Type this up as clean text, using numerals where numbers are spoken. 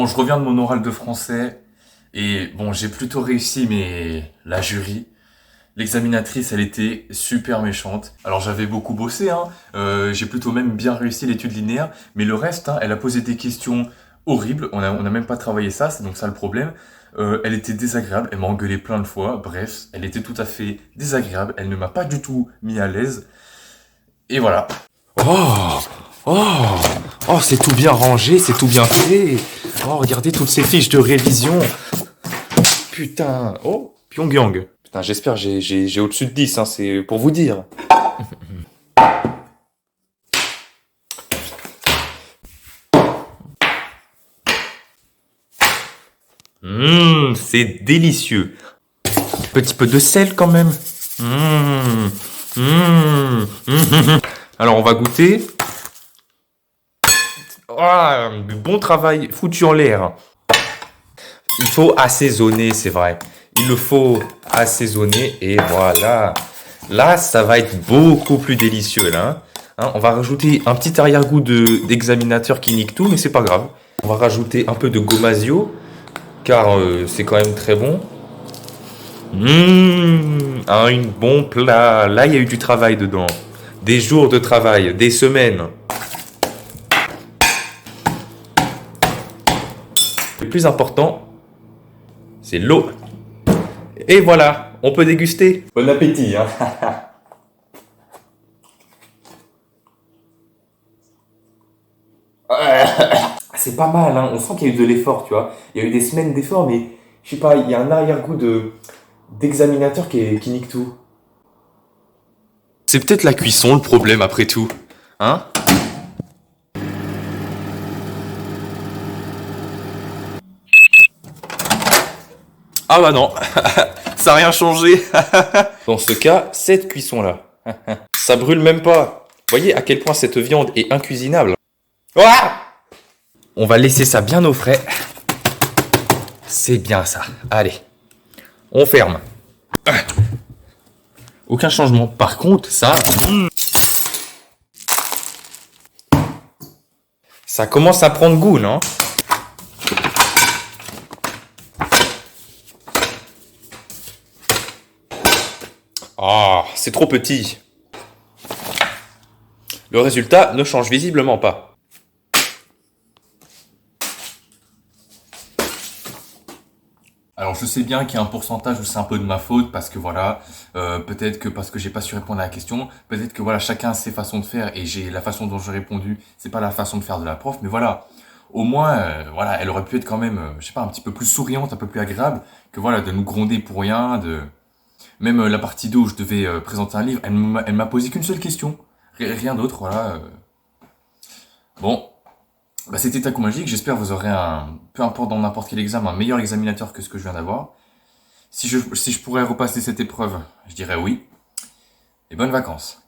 je reviens de mon oral de français et bon, j'ai plutôt réussi, mais la jury, l'examinatrice, elle était super méchante. Alors j'avais beaucoup bossé, hein, j'ai plutôt même bien réussi l'étude linéaire, mais le reste, hein, elle a posé des questions horribles, on a même pas travaillé ça, c'est donc ça le problème. Elle était désagréable, elle m'a engueulé plein de fois, bref, elle était tout à fait désagréable, elle ne m'a pas du tout mis à l'aise, et voilà. Oh, oh, oh, c'est tout bien rangé, c'est tout bien fait. Oh, regardez toutes ces fiches de révision. Putain, oh, Pyongyang. Putain, j'espère j'ai au-dessus de 10, hein, c'est pour vous dire. C'est délicieux. Petit peu de sel quand même. Mmh, Alors on va goûter. Ah, du bon travail foutu en l'air. Il faut assaisonner, c'est vrai. Il le faut assaisonner et voilà. Là, ça va être beaucoup plus délicieux là. Hein, on va rajouter un petit arrière-goût d'examinateur qui nique tout, mais c'est pas grave. On va rajouter un peu de gomasio, car c'est quand même très bon. Un bon plat. Là, il y a eu du travail dedans. Des jours de travail, des semaines. Le plus important, c'est l'eau. Et voilà, on peut déguster. Bon appétit, hein. C'est pas mal, hein. On sent qu'il y a eu de l'effort, tu vois. Il y a eu des semaines d'effort, mais je sais pas, il y a un arrière-goût d'examinateur qui nique tout. C'est peut-être la cuisson le problème après tout, hein? Ah bah non, ça n'a rien changé. Dans ce cas, cette cuisson-là, ça brûle même pas. Voyez à quel point cette viande est incuisinable. Ouah, on va laisser ça bien au frais. C'est bien ça. Allez, on ferme. Aucun changement. Par contre, ça commence à prendre goût, non? Ah, c'est trop petit. Le résultat ne change visiblement pas. Alors je sais bien qu'il y a un pourcentage où c'est un peu de ma faute parce que voilà, peut-être que parce que j'ai pas su répondre à la question, peut-être que voilà chacun a ses façons de faire et j'ai la façon dont j'ai répondu, c'est pas la façon de faire de la prof, mais voilà, au moins voilà, elle aurait pu être quand même, je sais pas, un petit peu plus souriante, un peu plus agréable que voilà de nous gronder pour rien, de même la partie 2 où je devais présenter un livre, elle m'a posé qu'une seule question, rien d'autre, voilà. Bon. Bah, c'était Taco Magique, j'espère que vous aurez peu importe dans n'importe quel examen, un meilleur examinateur que ce que je viens d'avoir. Si je pourrais repasser cette épreuve, je dirais oui. Et bonnes vacances.